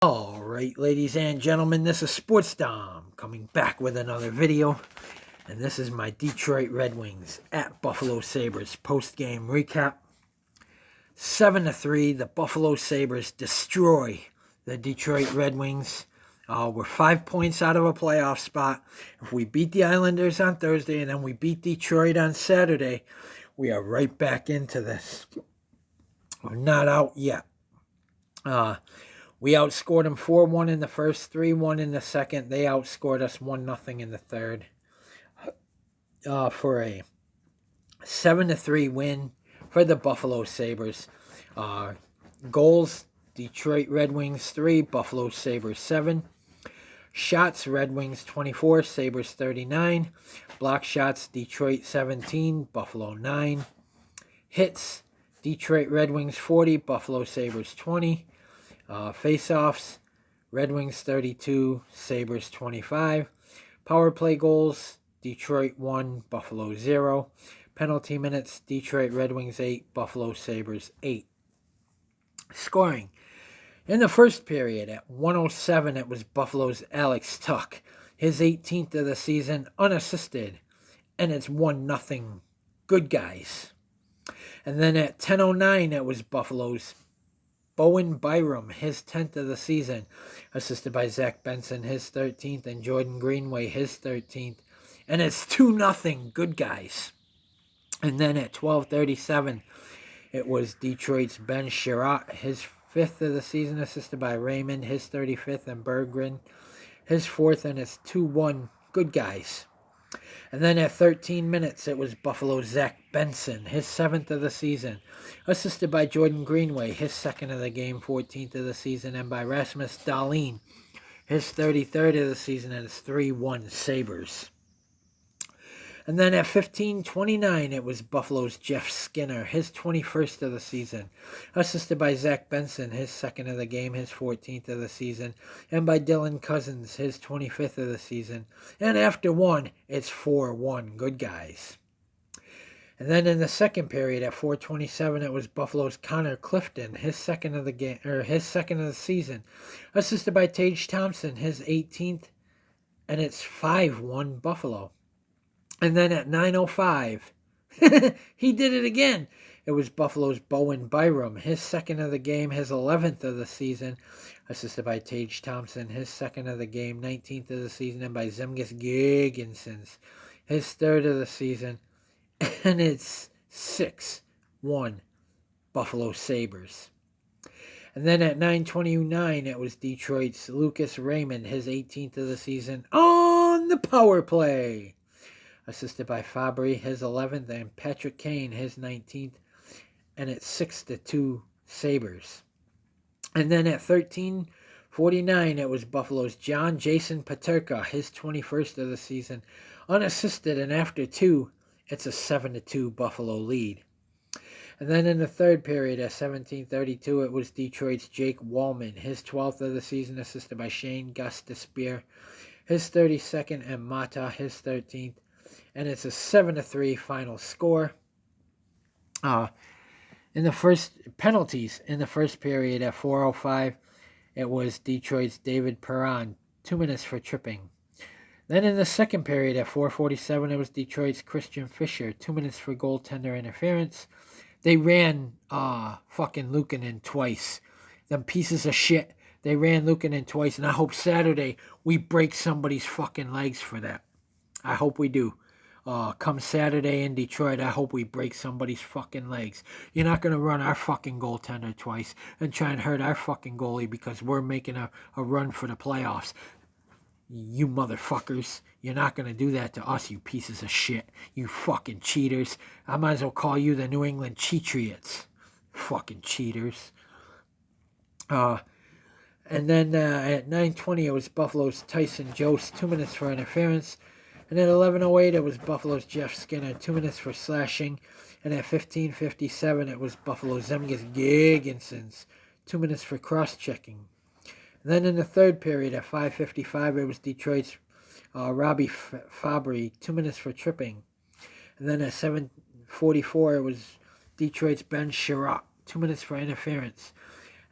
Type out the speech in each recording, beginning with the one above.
All right, ladies and gentlemen, this is Sports Dom coming back with another video, and this is my Detroit Red Wings at Buffalo Sabres post-game recap. 7-3, the Buffalo Sabres destroy the Detroit Red Wings. We're 5 points out of a playoff spot. If we beat the Islanders on Thursday and then we beat Detroit on Saturday, we are right back into this. We're not out yet. We outscored them 4-1 in the first, 3-1 in the second. They outscored us 1-0 in the third for a 7-3 win for the Buffalo Sabres. Goals, Detroit Red Wings 3, Buffalo Sabres 7. Shots, Red Wings 24, Sabres 39. Block shots, Detroit 17, Buffalo 9. Hits, Detroit Red Wings 40, Buffalo Sabres 20. Face-offs, Red Wings 32, Sabres 25. Power play goals, Detroit 1, Buffalo 0. Penalty minutes, Detroit Red Wings 8, Buffalo Sabres 8. Scoring. In the first period, at 1:07, it was Buffalo's Alex Tuch, his 18th of the season, unassisted, and it's 1-0 good guys. And then at 10:09, it was Buffalo's Bowen Byram, his 10th of the season, assisted by Zach Benson, his 13th, and Jordan Greenway, his 13th. And it's 2-0 good guys. And then at 12:37, it was Detroit's Ben Sherratt, his 5th of the season, assisted by Raymond, his 35th, and Berggren, his 4th, and it's 2-1 good guys. And then at 13 minutes, it was Buffalo's Zach Benson, his 7th of the season, assisted by Jordan Greenway, his 2nd of the game, 14th of the season, and by Rasmus Dahlin, his 33rd of the season, and it's 3-1 Sabres. And then at 15:29, it was Buffalo's Jeff Skinner, his 21st of the season, assisted by Zach Benson, his 2nd of the game, his 14th of the season, and by Dylan Cousins, his 25th of the season. And after one, it's 4-1 good guys. And then in the second period at 4:27, it was Buffalo's Connor Clifton, his 2nd of the game, or his 2nd of the season, assisted by Tage Thompson, his 18th, and it's 5-1 Buffalo. And then at 9:05, he did it again. It was Buffalo's Bowen Byram, his 2nd of the game, his 11th of the season, assisted by Tage Thompson, his 2nd of the game, 19th of the season, and by Zemgus Girgensons, his 3rd of the season. And it's 6-1 Buffalo Sabres. And then at 9:29, it was Detroit's Lucas Raymond, his 18th of the season, on the power play, assisted by Fabry, his 11th, and Patrick Kane, his 19th, and it's 6-2 Sabres. And then at 13:49, it was Buffalo's John Jason Paterka, his 21st of the season, unassisted, and after two, it's a 7-2 Buffalo lead. And then in the third period at 17:32, it was Detroit's Jake Wallman, his 12th of the season, assisted by Shane Gostisbehere, his 32nd, and Mata, his 13th. And it's a 7-3 final score. In the first penalties, in the first period at 4:05, it was Detroit's David Perron, 2 minutes for tripping. Then in the second period at 4:47, it was Detroit's Christian Fischer, 2 minutes for goaltender interference. They ran fucking Luukkonen twice. Them pieces of shit. They ran Luukkonen twice, and I hope Saturday we break somebody's fucking legs for that. I hope we do. Come Saturday in Detroit, I hope we break somebody's fucking legs. You're not going to run our fucking goaltender twice and try and hurt our fucking goalie because we're making a run for the playoffs. You motherfuckers. You're not going to do that to us, you pieces of shit. You fucking cheaters. I might as well call you the New England Cheatriots. Fucking cheaters. And then at 9:20, it was Buffalo's Tyson Jost, 2 minutes for interference. And at 11:08, it was Buffalo's Jeff Skinner, 2 minutes for slashing. And at 15:57, it was Buffalo's Zemgus Girgensons, 2 minutes for cross-checking. And then in the third period, at 5:55, it was Detroit's Robbie Fabry, 2 minutes for tripping. And then at 7:44, it was Detroit's Ben Sherratt, 2 minutes for interference.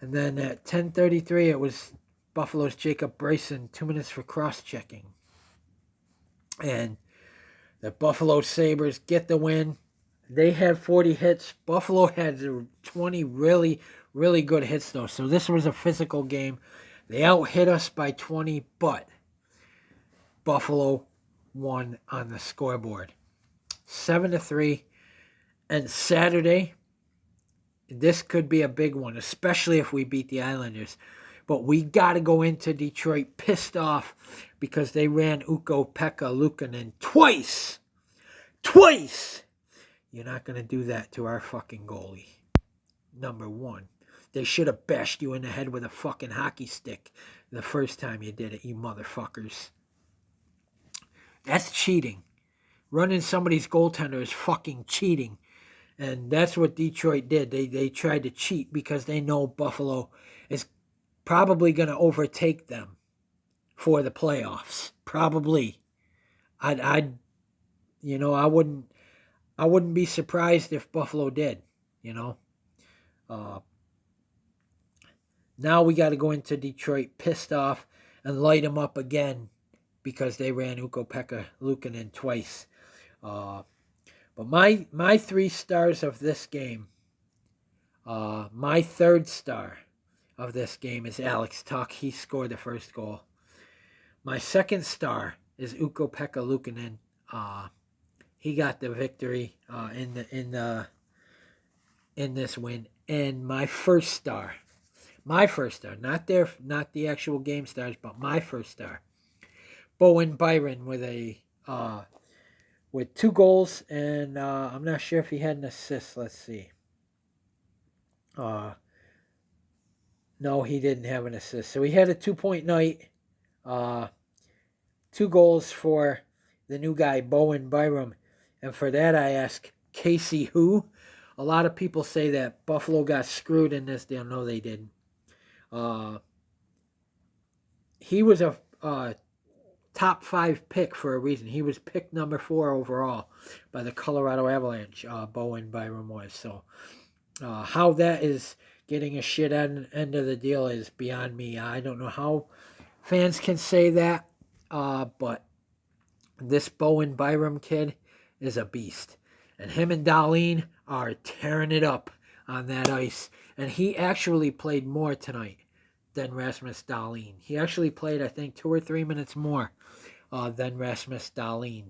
And then at 10:33, it was Buffalo's Jacob Brayson, 2 minutes for cross-checking. And the Buffalo Sabres get the win. They had 40 hits. Buffalo had 20 really, really good hits, though. So this was a physical game. They out-hit us by 20, but Buffalo won on the scoreboard. 7-3. And Saturday, this could be a big one, especially if we beat the Islanders. But we got to go into Detroit pissed off because they ran Ukko-Pekka Luukkonen twice. Twice! You're not going to do that to our fucking goalie. Number one. They should have bashed you in the head with a fucking hockey stick the first time you did it, you motherfuckers. That's cheating. Running somebody's goaltender is fucking cheating. And that's what Detroit did. They tried to cheat because they know Buffalo is probably going to overtake them for the playoffs. Probably. I wouldn't be surprised if Buffalo did, you know. Now we got to go into Detroit pissed off and light them up again because they ran Ukko-Pekka Luukkonen twice. But my 3 stars of this game, my 3rd star of this game is Alex Tuch. He scored the first goal. My 2nd star is Ukko-Pekka Luukkonen. He got the victory in this win. And my first star, not the actual game stars, but my first star, Bowen Byram with 2 goals, and I'm not sure if he had an assist. Let's see. No, he didn't have an assist. So he had a 2-point night. 2 goals for the new guy, Bowen Byram. And for that, I ask, Casey who? A lot of people say that Buffalo got screwed in this deal. No, they didn't. He was a top 5 pick for a reason. He was picked number 4 overall by the Colorado Avalanche, Bowen Byram was. So how that is getting a shit end of the deal is beyond me. I don't know how fans can say that, but this Bowen Byram kid is a beast. And him and Dahlin are tearing it up on that ice. And he actually played more tonight than Rasmus Dahlin. He actually played, I think, 2 or 3 minutes more than Rasmus Dahlin.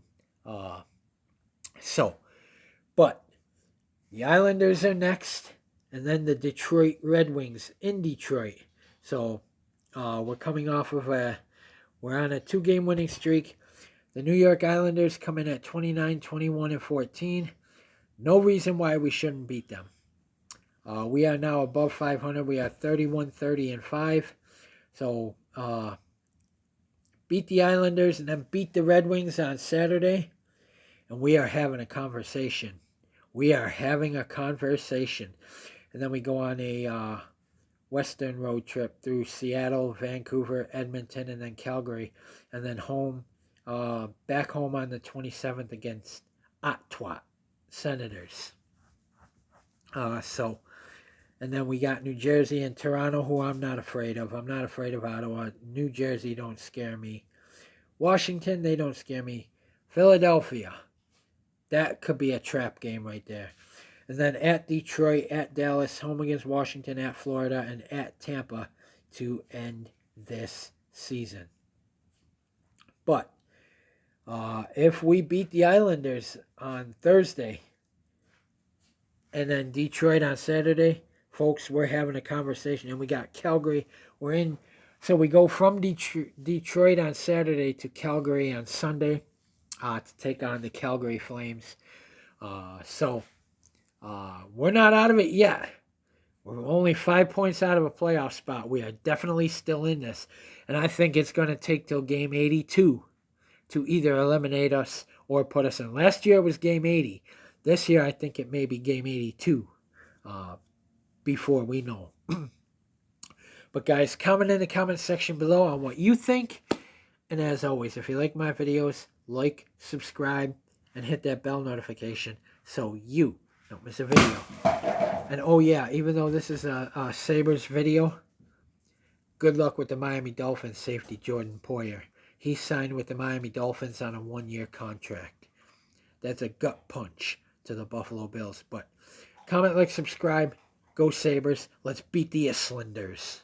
But the Islanders are next, and then the Detroit Redwings in Detroit. So we're coming off of we're on a 2-game winning streak. The New York Islanders come in at 29, 21, and 14. No reason why we shouldn't beat them. We are now above 500. We are 31, 30, and 5. So beat the Islanders and then beat the Red Wings on Saturday. And we are having a conversation. We are having a conversation. And then we go on a western road trip through Seattle, Vancouver, Edmonton, and then Calgary. And then home, back home on the 27th against Ottawa Senators. And then we got New Jersey and Toronto, who I'm not afraid of. I'm not afraid of Ottawa. New Jersey don't scare me. Washington, they don't scare me. Philadelphia, that could be a trap game right there. And then at Detroit, at Dallas, home against Washington, at Florida, and at Tampa to end this season. But if we beat the Islanders on Thursday and then Detroit on Saturday, folks, we're having a conversation. And we got Calgary. So we go from Detroit on Saturday to Calgary on Sunday to take on the Calgary Flames. So we're not out of it yet. We're only 5 points out of a playoff spot. We are definitely still in this. And I think it's going to take till game 82 to either eliminate us or put us in. Last year it was game 80. This year I think it may be game 82 before we know. But guys, comment in the comment section below on what you think. And as always, if you like my videos, like, subscribe, and hit that bell notification so you don't miss a video. And oh yeah, even though this is a Sabres video, Good luck with the Miami Dolphins safety Jordan Poyer. He signed with the Miami Dolphins on a 1-year contract. That's a gut punch to the Buffalo Bills. But comment, like, subscribe. Go Sabres. Let's beat the Islanders.